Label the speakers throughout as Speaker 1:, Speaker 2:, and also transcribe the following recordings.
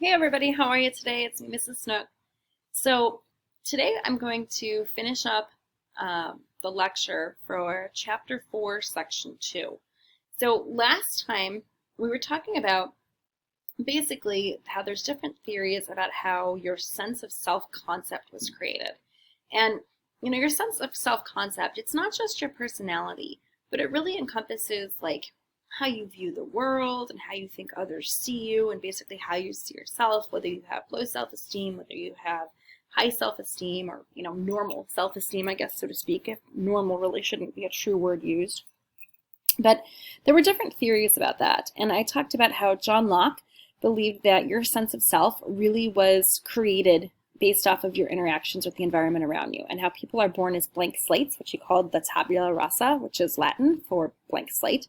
Speaker 1: Hey everybody, how are you today? It's me, Mrs. Snook. So today I'm going to finish up the lecture for Chapter 4, Section 2. So last time we were talking about basically how there's different theories about how your sense of self-concept was created. And your sense of self-concept, it's not just your personality, but it really encompasses like how you view the world and how you think others see you and basically how you see yourself, whether you have low self-esteem, whether you have high self-esteem or, normal self-esteem, I guess, so to speak, if normal really shouldn't be a true word used. But there were different theories about that. And I talked about how John Locke believed that your sense of self really was created based off of your interactions with the environment around you, and how people are born as blank slates, which he called the tabula rasa, which is Latin for blank slate,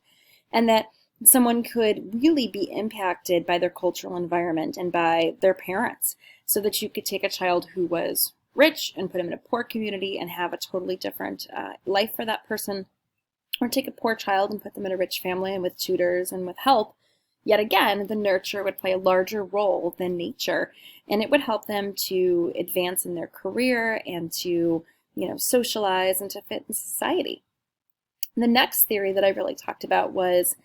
Speaker 1: and that someone could really be impacted by their cultural environment and by their parents, so that you could take a child who was rich and put him in a poor community and have a totally different life for that person, or take a poor child and put them in a rich family and with tutors and with help. Yet again, the nurture would play a larger role than nature, and it would help them to advance in their career and to, socialize and to fit in society. The next theory that I really talked about was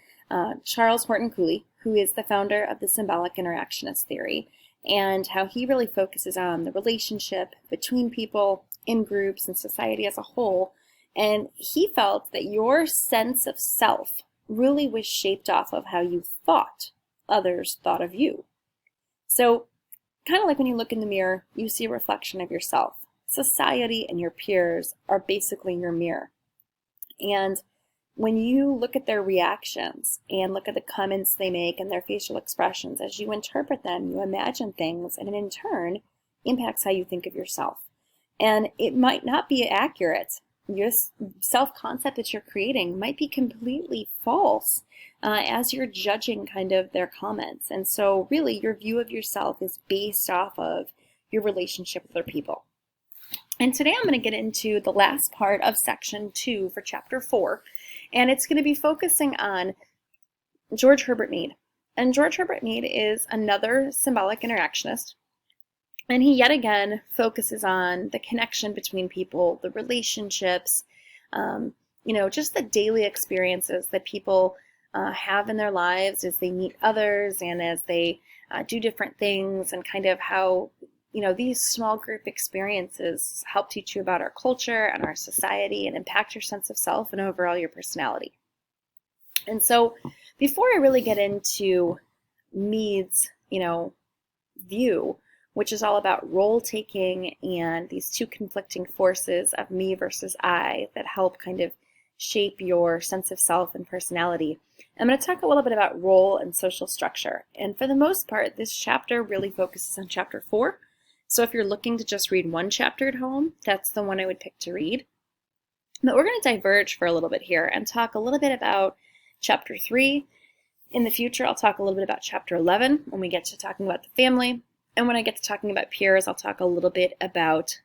Speaker 1: Charles Horton Cooley, who is the founder of the symbolic interactionist theory, and how he really focuses on the relationship between people, in groups, and society as a whole. And he felt that your sense of self really was shaped off of how you thought others thought of you. So, kind of like when you look in the mirror, you see a reflection of yourself. Society and your peers are basically your mirror. And when you look at their reactions and look at the comments they make and their facial expressions, as you interpret them, you imagine things, and it in turn impacts how you think of yourself. And it might not be accurate. Your self-concept that you're creating might be completely false as you're judging kind of their comments. And so really your view of yourself is based off of your relationship with other people. And today I'm going to get into the last part of Section 2 for Chapter 4, and it's going to be focusing on George Herbert Mead. And George Herbert Mead is another symbolic interactionist. And he yet again focuses on the connection between people, the relationships, just the daily experiences that people have in their lives as they meet others and as they do different things, and kind of how, these small group experiences help teach you about our culture and our society and impact your sense of self and overall your personality. And so before I really get into Mead's, view, which is all about role taking and these two conflicting forces of me versus I that help kind of shape your sense of self and personality, I'm going to talk a little bit about role and social structure. And for the most part, this chapter really focuses on Chapter 4. So if you're looking to just read one chapter at home, that's the one I would pick to read. But we're going to diverge for a little bit here and talk a little bit about Chapter 3. In the future, I'll talk a little bit about Chapter 11 when we get to talking about the family. And when I get to talking about peers, I'll talk a little bit about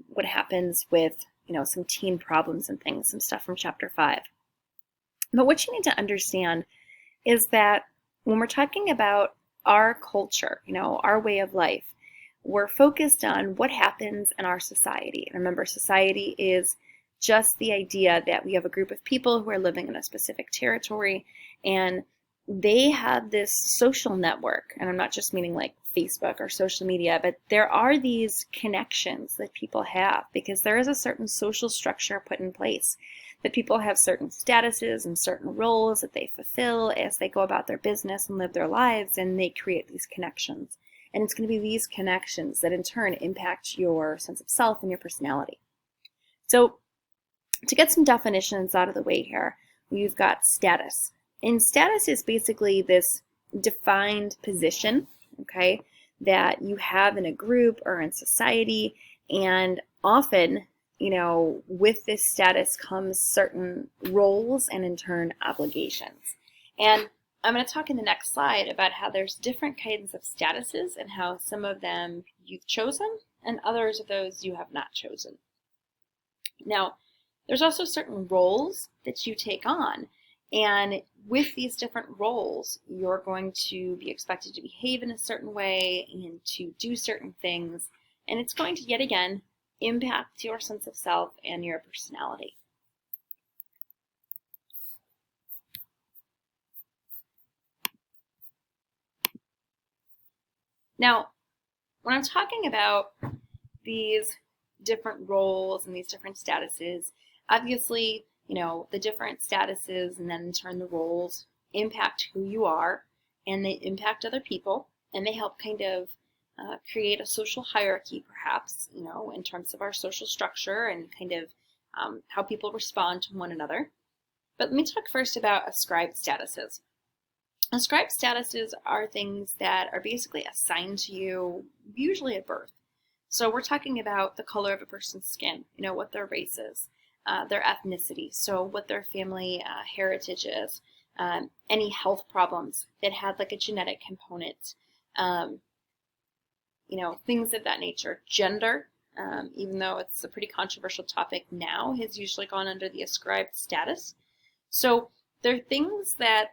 Speaker 1: what happens with, some teen problems and things, some stuff from Chapter 5. But what you need to understand is that when we're talking about our culture, our way of life, we're focused on what happens in our society. And remember, society is just the idea that we have a group of people who are living in a specific territory, and they have this social network. And I'm not just meaning like Facebook or social media, but there are these connections that people have because there is a certain social structure put in place, that people have certain statuses and certain roles that they fulfill as they go about their business and live their lives, and they create these connections. And it's going to be these connections that in turn impact your sense of self and your personality. So to get some definitions out of the way here, we've got status. And status is basically this defined position, okay, that you have in a group or in society. And often, with this status comes certain roles and in turn obligations. And I'm going to talk in the next slide about how there's different kinds of statuses and how some of them you've chosen and others of those you have not chosen. Now, there's also certain roles that you take on, And with these different roles, you're going to be expected to behave in a certain way and to do certain things. And it's going to, yet again, impact your sense of self and your personality. Now, when I'm talking about these different roles and these different statuses, obviously, the different statuses and then in turn the roles impact who you are, and they impact other people, and they help kind of create a social hierarchy, perhaps, in terms of our social structure and kind of how people respond to one another. But let me talk first about ascribed statuses. Ascribed statuses are things that are basically assigned to you, usually at birth. So we're talking about the color of a person's skin, what their race is, their ethnicity, so what their family heritage is, any health problems that had like a genetic component, things of that nature. Gender, even though it's a pretty controversial topic now, has usually gone under the ascribed status. So they're things that,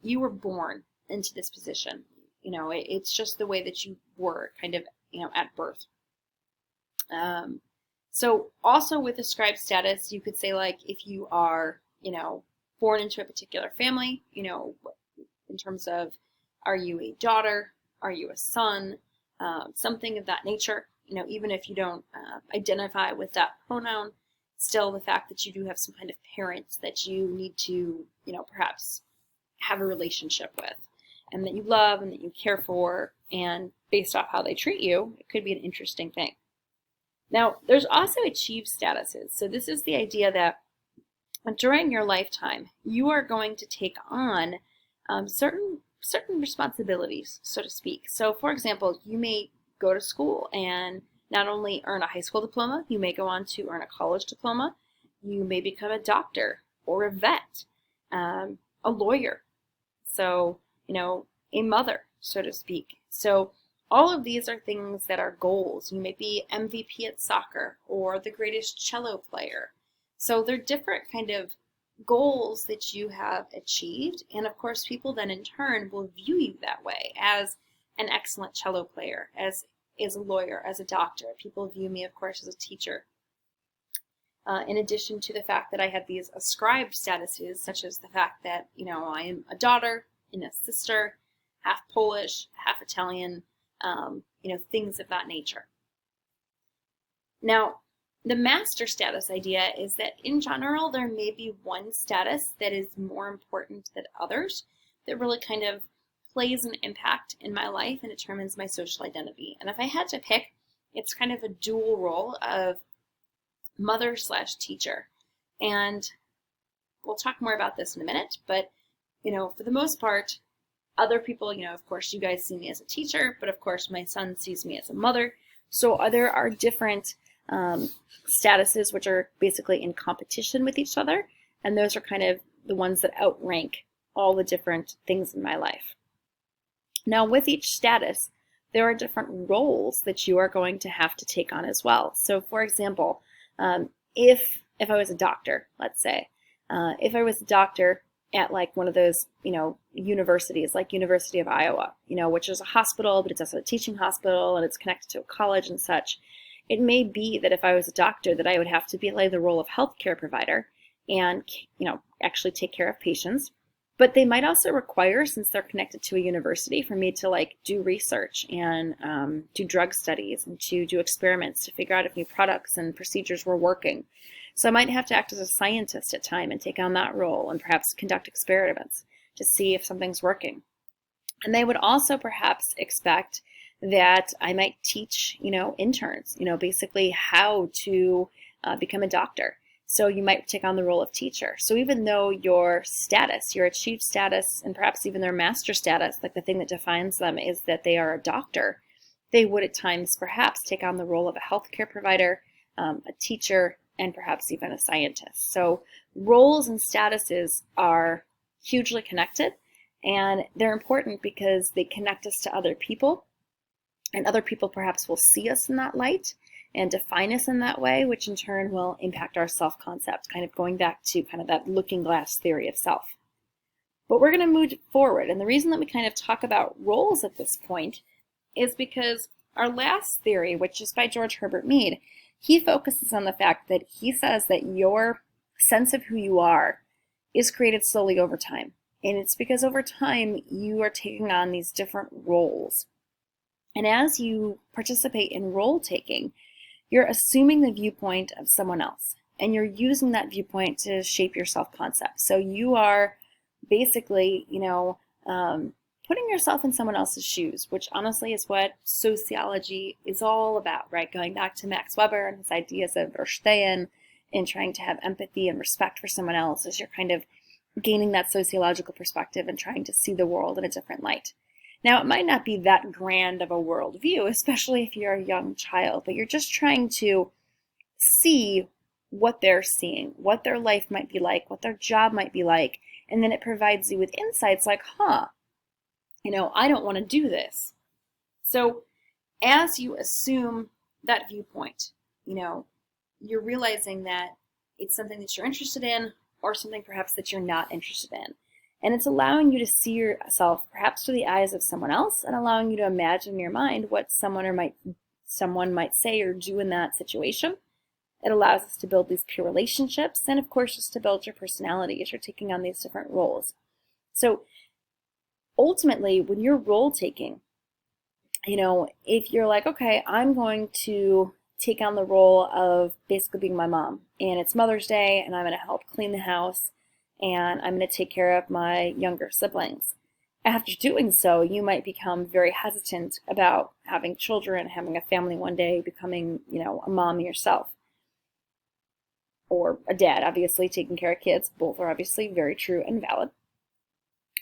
Speaker 1: you were born into this position. It's just the way that you were kind of, at birth. So also with ascribed status, you could say like if you are, born into a particular family, in terms of, are you a daughter? Are you a son? Something of that nature. Even if you don't identify with that pronoun, still the fact that you do have some kind of parents that you need to, perhaps have a relationship with, and that you love and that you care for, and based off how they treat you, it could be an interesting thing. Now, there's also achieved statuses. So this is the idea that during your lifetime, you are going to take on certain responsibilities, so to speak. So, for example, you may go to school and not only earn a high school diploma, you may go on to earn a college diploma. You may become a doctor or a vet, a lawyer. So, a mother, so to speak. So all of these are things that are goals. You may be MVP at soccer or the greatest cello player. So they're different kind of goals that you have achieved. And of course, people then in turn will view you that way, as an excellent cello player, as a lawyer, as a doctor. People view me, of course, as a teacher. In addition to the fact that I have these ascribed statuses, such as the fact that, I am a daughter and a sister, half Polish, half Italian, things of that nature. Now, the master status idea is that in general, there may be one status that is more important than others that really kind of plays an impact in my life and determines my social identity. And if I had to pick, it's kind of a dual role of mother/teacher. And we'll talk more about this in a minute, but, for the most part, other people, of course, you guys see me as a teacher, but of course, my son sees me as a mother. So there are different statuses which are basically in competition with each other, and those are kind of the ones that outrank all the different things in my life. Now, with each status, there are different roles that you are going to have to take on as well. So, for example, if I was a doctor, let's say, if I was a doctor at like one of those, universities, like University of Iowa, which is a hospital, but it's also a teaching hospital and it's connected to a college and such. It may be that if I was a doctor that I would have to play the role of healthcare provider and, actually take care of patients. But they might also require, since they're connected to a university, for me to do research and do drug studies and to do experiments to figure out if new products and procedures were working. So I might have to act as a scientist at time and take on that role and perhaps conduct experiments to see if something's working. And they would also perhaps expect that I might teach, interns, basically how to become a doctor. So you might take on the role of teacher. So even though your status, your achieved status, and perhaps even their master status, like the thing that defines them is that they are a doctor, they would at times perhaps take on the role of a healthcare provider, a teacher, and perhaps even a scientist. So roles and statuses are hugely connected, and they're important because they connect us to other people, and other people perhaps will see us in that light, and define us in that way, which in turn will impact our self-concept, kind of going back to kind of that looking glass theory of self. But we're going to move forward, and the reason that we kind of talk about roles at this point is because our last theory, which is by George Herbert Mead, he focuses on the fact that he says that your sense of who you are is created slowly over time. And it's because over time you are taking on these different roles. And as you participate in role taking, you're assuming the viewpoint of someone else. And you're using that viewpoint to shape your self-concept. So you are basically, putting yourself in someone else's shoes, which honestly is what sociology is all about, right? Going back to Max Weber and his ideas of Verstehen and trying to have empathy and respect for someone else as you're kind of gaining that sociological perspective and trying to see the world in a different light. Now, it might not be that grand of a worldview, especially if you're a young child, but you're just trying to see what they're seeing, what their life might be like, what their job might be like, and then it provides you with insights like, I don't want to do this. So as you assume that viewpoint, you're realizing that it's something that you're interested in or something perhaps that you're not interested in. And it's allowing you to see yourself perhaps through the eyes of someone else and allowing you to imagine in your mind what someone might say or do in that situation. It allows us to build these peer relationships and, of course, just to build your personality as you're taking on these different roles. So ultimately, when you're role taking, if you're like, okay, I'm going to take on the role of basically being my mom, and it's Mother's Day, and I'm going to help clean the house, and I'm going to take care of my younger siblings. After doing so, you might become very hesitant about having children, having a family one day, becoming, a mom yourself. Or a dad, obviously, taking care of kids. Both are obviously very true and valid.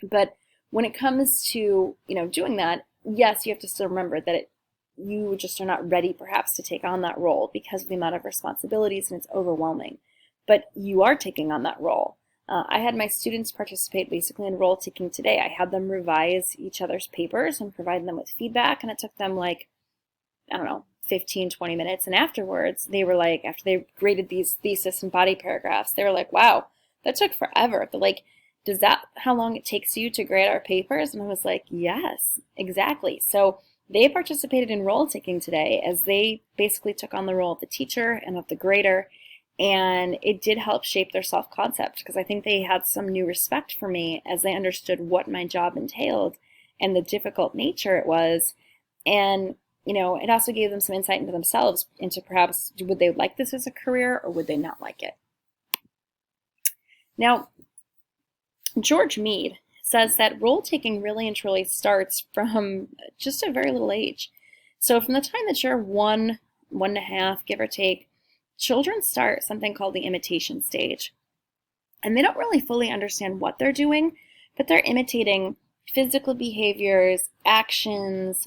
Speaker 1: But when it comes to, doing that, yes, you have to still remember that you just are not ready perhaps to take on that role because of the amount of responsibilities and it's overwhelming. But you are taking on that role. I had my students participate basically in role taking today. I had them revise each other's papers and provide them with feedback, and it took them 15, 20 minutes. And afterwards, they were like, after they graded these thesis and body paragraphs, they were like, wow, that took forever. They're like, is that how long it takes you to grade our papers? And I was like, yes, exactly. So they participated in role taking today as they basically took on the role of the teacher and of the grader. And it did help shape their self-concept because I think they had some new respect for me as they understood what my job entailed and the difficult nature it was. And it also gave them some insight into themselves, into perhaps would they like this as a career or would they not like it. Now, George Mead says that role taking really and truly starts from just a very little age. So from the time that you're 1.5, give or take, children start something called the imitation stage. And they don't really fully understand what they're doing, but they're imitating physical behaviors, actions,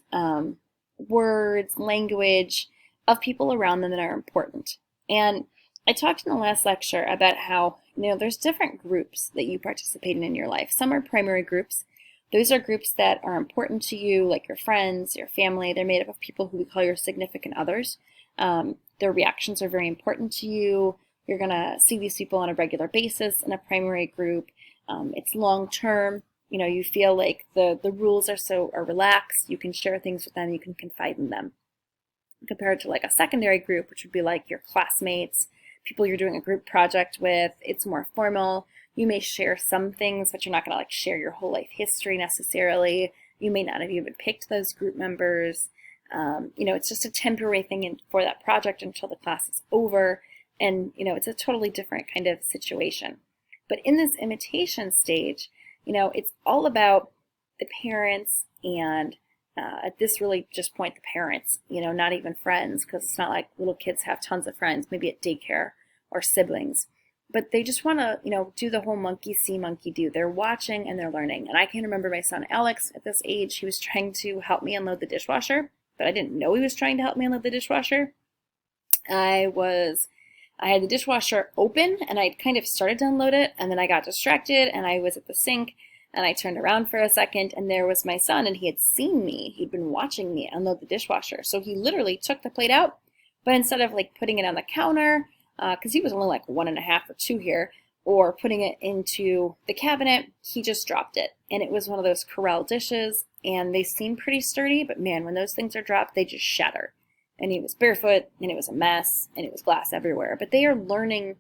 Speaker 1: words, language of people around them that are important. And I talked in the last lecture about how, there's different groups that you participate in your life. Some are primary groups. Those are groups that are important to you, like your friends, your family. They're made up of people who we call your significant others. Their reactions are very important to you. You're going to see these people on a regular basis in a primary group. It's long term. You feel like the rules are relaxed. You can share things with them. You can confide in them. Compared to like a secondary group, which would be like your classmates, people you're doing a group project with, it's more formal. You may share some things, but you're not going to share your whole life history necessarily. You may not have even picked those group members. It's just a temporary thing for that project until the class is over. And, it's a totally different kind of situation. But in this imitation stage, it's all about the parents and at this really just point the parents, not even friends, because it's not like little kids have tons of friends, maybe at daycare or siblings. But they just want to, do the whole monkey see, monkey do. They're watching and they're learning. And I can remember my son Alex at this age, he was trying to help me unload the dishwasher, but I didn't know he was trying to help me unload the dishwasher. I had the dishwasher open and I kind of started to unload it, and then I got distracted and I was at the sink. And I turned around for a second, and there was my son, and he had seen me. He'd been watching me unload the dishwasher. So he literally took the plate out, But instead of like putting it on the counter, because he was only like 1.5 or 2 here, or putting it into the cabinet, he just dropped it. And it was one of those Corelle dishes, and they seem pretty sturdy, but man, when those things are dropped, they just shatter. And he was barefoot, and it was a mess, and it was glass everywhere. But they are learning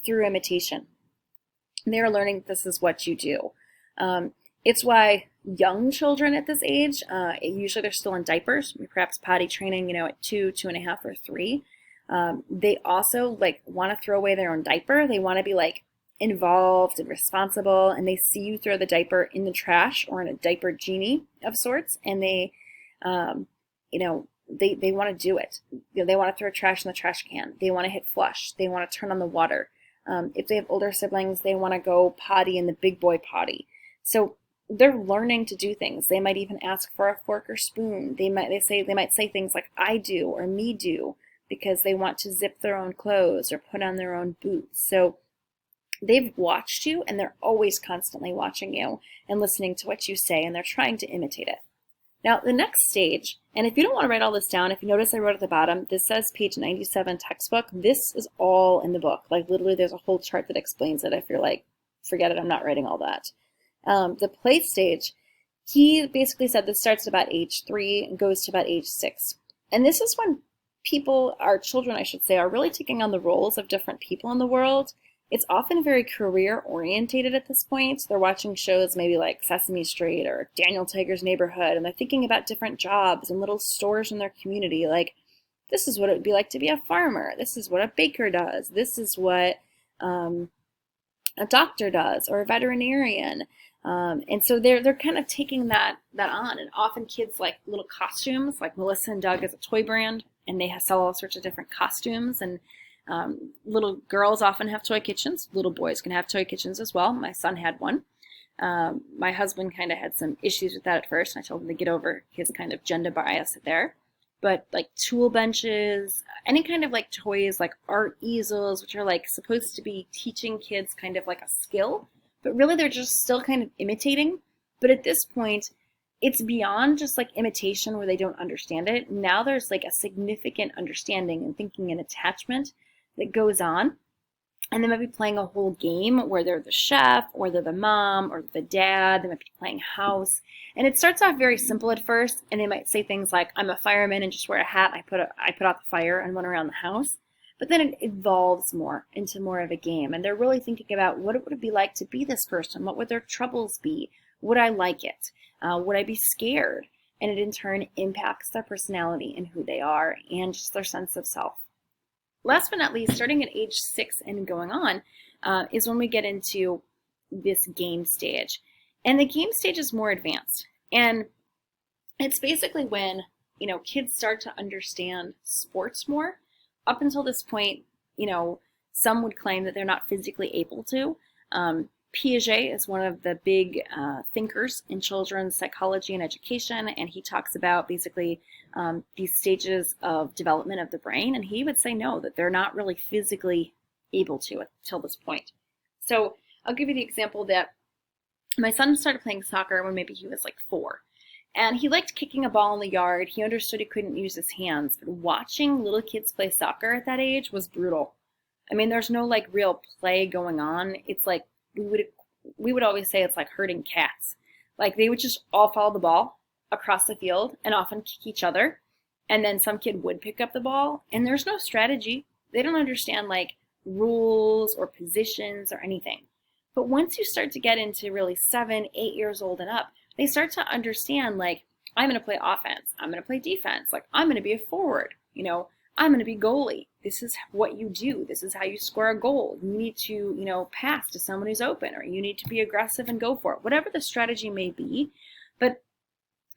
Speaker 1: through imitation. They are learning this is what you do. It's why young children at this age, usually they're still in diapers, perhaps potty training, at 2, 2.5, or 3. They also like want to throw away their own diaper. They want to be like involved and responsible, and they see you throw the diaper in the trash or in a diaper genie of sorts, and they want to do it. They want to throw trash in the trash can. They want to hit flush. They want to turn on the water. If they have older siblings, they want to go potty in the big boy potty. So they're learning to do things. They might even ask for a fork or spoon. They might say things like I do or me do, because they want to zip their own clothes or put on their own boots. So they've watched you, and they're always constantly watching you and listening to what you say, and they're trying to imitate it. Now, the next stage, and if you don't want to write all this down, if you notice I wrote at the bottom, this says page 97 textbook. This is all in the book. Like literally there's a whole chart that explains it if you're like, forget it, I'm not writing all that. The play stage, he basically said this starts at about age 3 and goes to about age 6. And this is when our children, I should say, are really taking on the roles of different people in the world. It's often very career orientated at this point. They're watching shows maybe like Sesame Street or Daniel Tiger's Neighborhood, and they're thinking about different jobs and little stores in their community. Like, this is what it would be like to be a farmer. This is what a baker does. This is what a doctor does, or a veterinarian. And so they're kind of taking that on. And often kids like little costumes, like Melissa and Doug is a toy brand, and they sell all sorts of different costumes. And little girls often have toy kitchens. Little boys can have toy kitchens as well. My son had one. My husband kind of had some issues with that at first. And I told him to get over his kind of gender bias there. But like tool benches, any kind of like toys, like art easels, which are like supposed to be teaching kids kind of like a skill, but really they're just still kind of imitating. But at this point, it's beyond just like imitation where they don't understand it. Now there's like a significant understanding and thinking and attachment that goes on. And they might be playing a whole game where they're the chef, or they're the mom, or the dad. They might be playing house. And it starts off very simple at first, and they might say things like, I'm a fireman and just wear a hat. I put out the fire and run around the house. But then it evolves more into more of a game. And they're really thinking about what it would be like to be this person. What would their troubles be? Would I like it? Would I be scared? And it in turn impacts their personality and who they are and just their sense of self. Last but not least, starting at age 6 and going on, is when we get into this game stage. And the game stage is more advanced. And it's basically when, kids start to understand sports more. Up until this point, some would claim that they're not physically able to. Piaget is one of the big thinkers in children's psychology and education, and he talks about basically these stages of development of the brain, and he would say no, that they're not really physically able to until this point. So I'll give you the example that my son started playing soccer when maybe he was like 4. And he liked kicking a ball in the yard. He understood he couldn't use his hands, but watching little kids play soccer at that age was brutal. I mean, there's no like real play going on. It's like we would always say it's like herding cats. Like they would just all follow the ball across the field and often kick each other. And then some kid would pick up the ball, and there's no strategy. They don't understand like rules or positions or anything. But once you start to get into really 7, 8 years old and up, they start to understand like, I'm going to play offense. I'm going to play defense. Like I'm going to be a forward, I'm going to be goalie. This is what you do. This is how you score a goal. You need to, pass to someone who's open, or you need to be aggressive and go for it. Whatever the strategy may be, but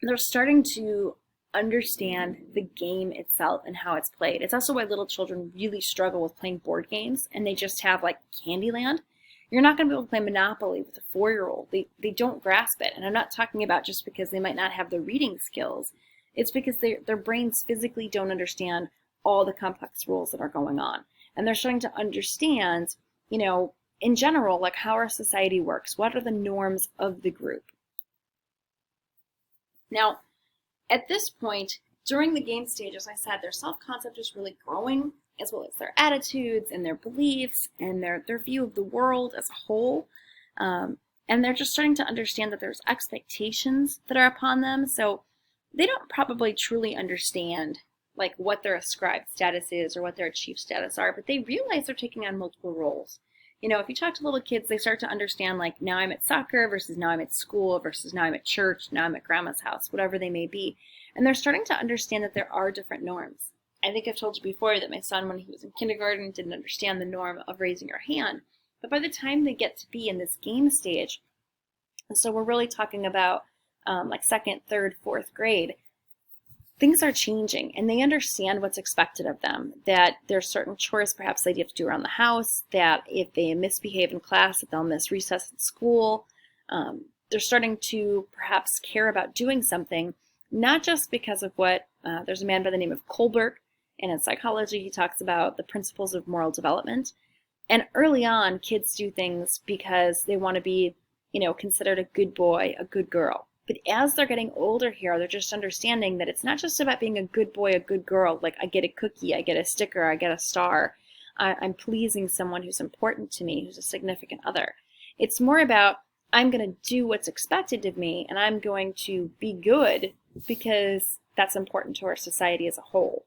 Speaker 1: they're starting to understand the game itself and how it's played. It's also why little children really struggle with playing board games, and they just have like Candyland. You're not going to be able to play Monopoly with a 4-year-old. They don't grasp it. And I'm not talking about just because they might not have the reading skills. It's because their brains physically don't understand all the complex rules that are going on. And they're starting to understand, in general, like how our society works. What are the norms of the group? Now, at this point, during the game stage, as I said, their self-concept is really growing, as well as their attitudes and their beliefs and their view of the world as a whole. And they're just starting to understand that there's expectations that are upon them. So they don't probably truly understand like what their ascribed status is or what their achieved status are, but they realize they're taking on multiple roles. If you talk to little kids, they start to understand like now I'm at soccer versus now I'm at school versus now I'm at church, now I'm at grandma's house, whatever they may be. And they're starting to understand that there are different norms. I think I've told you before that my son, when he was in kindergarten, didn't understand the norm of raising your hand. But by the time they get to be in this game stage, so we're really talking about like second, third, fourth grade, things are changing and they understand what's expected of them, that there's certain chores perhaps they have to do around the house, that if they misbehave in class, that they'll miss recess at school. They're starting to perhaps care about doing something, not just because of what, there's a man by the name of Kohlberg, and in psychology he talks about the principles of moral development. And early on, kids do things because they want to be, considered a good boy, a good girl. But as they're getting older here, they're just understanding that it's not just about being a good boy, a good girl, like I get a cookie, I get a sticker, I get a star. I'm pleasing someone who's important to me, who's a significant other. It's more about I'm going to do what's expected of me, and I'm going to be good because that's important to our society as a whole.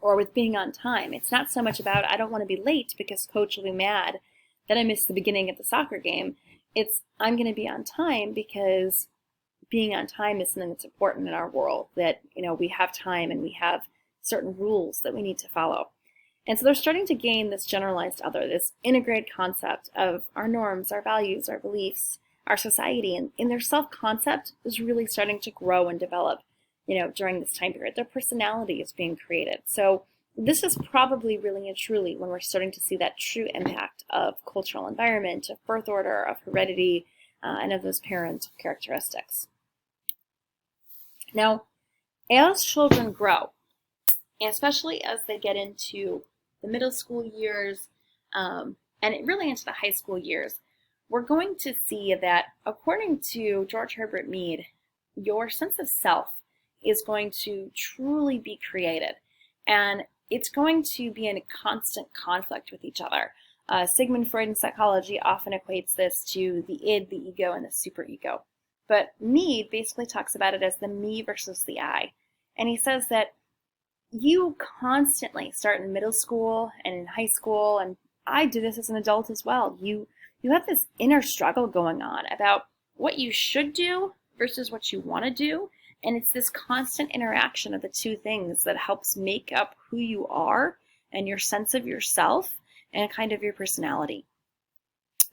Speaker 1: Or with being on time, it's not so much about I don't want to be late because coach will be mad that I missed the beginning of the soccer game. It's I'm going to be on time because being on time is something that's important in our world, that we have time and we have certain rules that we need to follow. And so they're starting to gain this generalized other, this integrated concept of our norms, our values, our beliefs, our society, and their self-concept is really starting to grow and develop during this time period. Their personality is being created. So this is probably really and truly when we're starting to see that true impact of cultural environment, of birth order, of heredity, and of those parental characteristics. Now, as children grow, and especially as they get into the middle school years, and really into the high school years, we're going to see that, according to George Herbert Mead, your sense of self is going to truly be created, and it's going to be in a constant conflict with each other. Sigmund Freud in psychology often equates this to the id, the ego, and the superego. But Mead basically talks about it as the me versus the I. And he says that you constantly start in middle school and in high school, and I do this as an adult as well. You have this inner struggle going on about what you should do versus what you want to do. And it's this constant interaction of the two things that helps make up who you are and your sense of yourself and kind of your personality.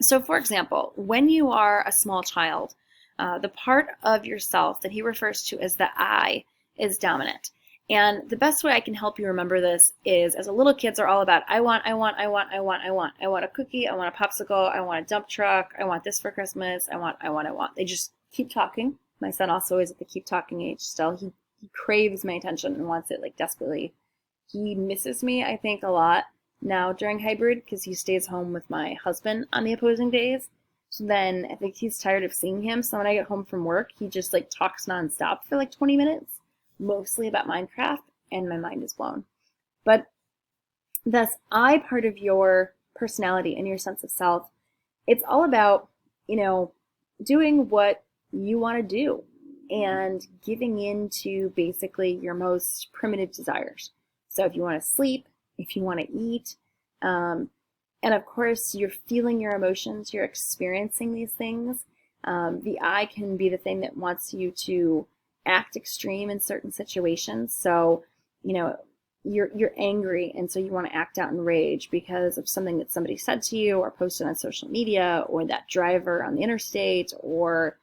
Speaker 1: So for example, when you are a small child, the part of yourself that he refers to as the I is dominant. And the best way I can help you remember this is, as a little, kids are all about, I want a cookie, I want a popsicle, I want a dump truck, I want this for Christmas, I want. They just keep talking. My son also is at the keep talking age still. He craves my attention and wants it like desperately. He misses me, I think, a lot now during hybrid because he stays home with my husband on the opposing days. So then I think he's tired of seeing him. So when I get home from work, he just like talks nonstop for like 20 minutes, mostly about Minecraft, and my mind is blown. But this I part of your personality and your sense of self, it's all about, doing what you want to do and giving in to basically your most primitive desires. So if you want to sleep, if you want to eat, and of course you're feeling your emotions, you're experiencing these things. The I can be the thing that wants you to act extreme in certain situations. So, you're angry, and so you want to act out in rage because of something that somebody said to you or posted on social media, or that driver on the interstate, or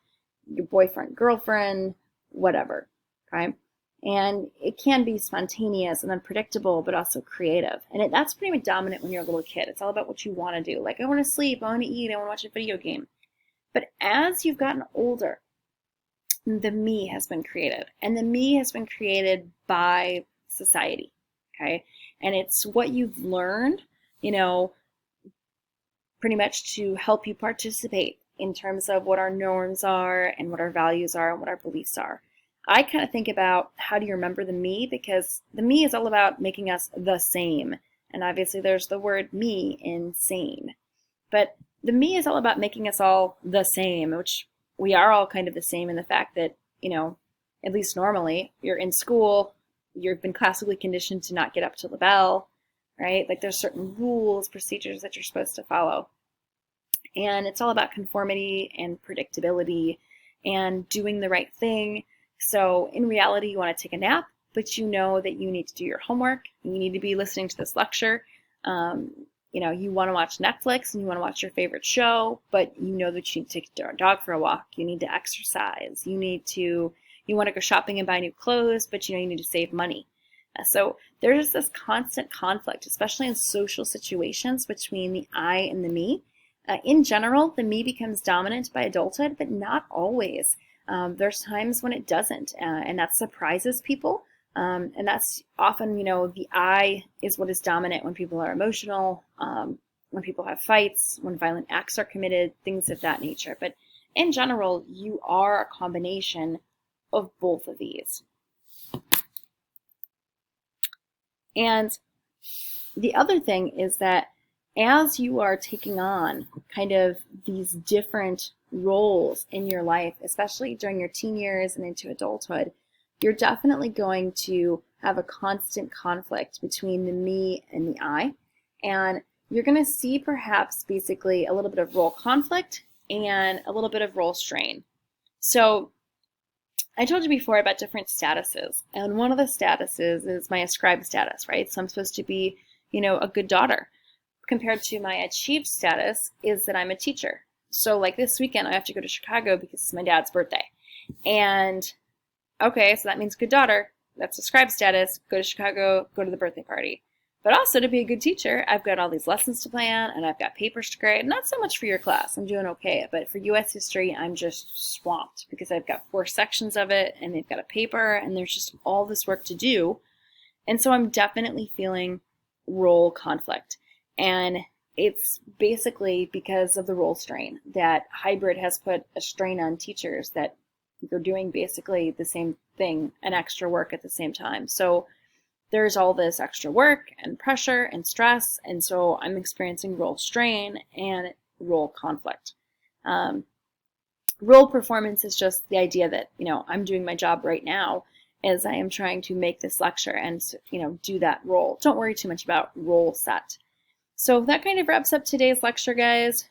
Speaker 1: your boyfriend, girlfriend, whatever, okay? And it can be spontaneous and unpredictable, but also creative. And that's pretty much dominant when you're a little kid. It's all about what you want to do. Like, I want to sleep, I want to eat, I want to watch a video game. But as you've gotten older, the me has been created. And the me has been created by society, okay? And it's what you've learned, pretty much to help you participate in terms of what our norms are and what our values are and what our beliefs are. I kind of think about how do you remember the me, because the me is all about making us the same. And obviously there's the word me in same. But the me is all about making us all the same, which we are all kind of the same in the fact that, at least normally, you're in school, you've been classically conditioned to not get up till the bell, right? Like there's certain rules, procedures that you're supposed to follow. And it's all about conformity and predictability and doing the right thing. So in reality, you want to take a nap, but you know that you need to do your homework. You need to be listening to this lecture. You want to watch Netflix and you want to watch your favorite show, but you know that you need to take your dog for a walk. You need to exercise. You want to go shopping and buy new clothes, but you need to save money. So there's this constant conflict, especially in social situations, between the I and the me. In general, the me becomes dominant by adulthood, but not always. There's times when it doesn't, and that surprises people. And that's often, the I is what is dominant when people are emotional, when people have fights, when violent acts are committed, things of that nature. But in general, you are a combination of both of these. And the other thing is that as you are taking on kind of these different roles in your life, especially during your teen years and into adulthood, you're definitely going to have a constant conflict between the me and the I. And you're going to see perhaps basically a little bit of role conflict and a little bit of role strain. So I told you before about different statuses. And one of the statuses is my ascribed status, right? So I'm supposed to be, a good daughter. Compared to my achieved status is that I'm a teacher. So like this weekend, I have to go to Chicago because it's my dad's birthday. And okay, so that means good daughter. That's ascribed status. Go to Chicago, go to the birthday party. But also to be a good teacher, I've got all these lessons to plan and I've got papers to grade. Not so much for your class. I'm doing okay. But for U.S. history, I'm just swamped because I've got 4 sections of it and they've got a paper and there's just all this work to do. And so I'm definitely feeling role conflict. And it's basically because of the role strain that hybrid has put a strain on teachers that you're doing basically the same thing and extra work at the same time. So there's all this extra work and pressure and stress, and so I'm experiencing role strain and role conflict. Role performance is just the idea that, I'm doing my job right now as I am trying to make this lecture and, do that role. Don't worry too much about role set. So that kind of wraps up today's lecture, guys.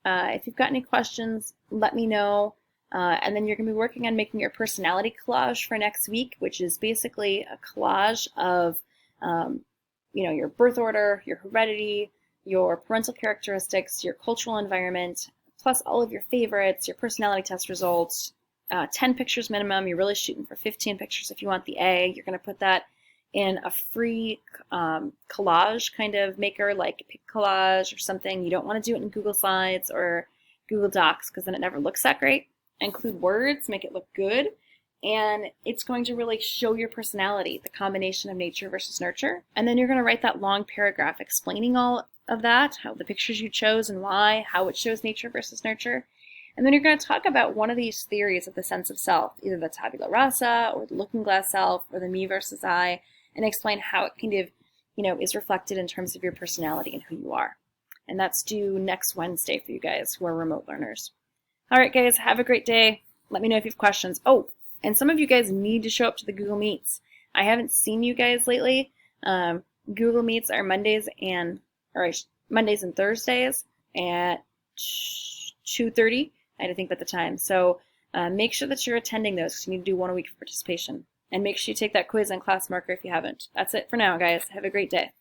Speaker 1: If you've got any questions, let me know. And then you're going to be working on making your personality collage for next week, which is basically a collage of, your birth order, your heredity, your parental characteristics, your cultural environment, plus all of your favorites, your personality test results, 10 pictures minimum. You're really shooting for 15 pictures if you want the A. You're going to put that in a free collage kind of maker like PicCollage or something. You don't want to do it in Google Slides or Google Docs because then it never looks that great. Include words, make it look good, and it's going to really show your personality, the combination of nature versus nurture. And then you're going to write that long paragraph explaining all of that, how the pictures you chose and why, how it shows nature versus nurture. And then you're going to talk about one of these theories of the sense of self, either the tabula rasa or the looking glass self or the me versus I, and explain how it kind of, is reflected in terms of your personality and who you are. And that's due next Wednesday for you guys who are remote learners. All right, guys, have a great day. Let me know if you have questions. Oh, and some of you guys need to show up to the Google Meets. I haven't seen you guys lately. Google Meets are Mondays and Thursdays at 2:30. I had to think about the time. So make sure that you're attending those because you need to do 1 a week for participation. And make sure you take that quiz on Classmarker if you haven't. That's it for now, guys. Have a great day.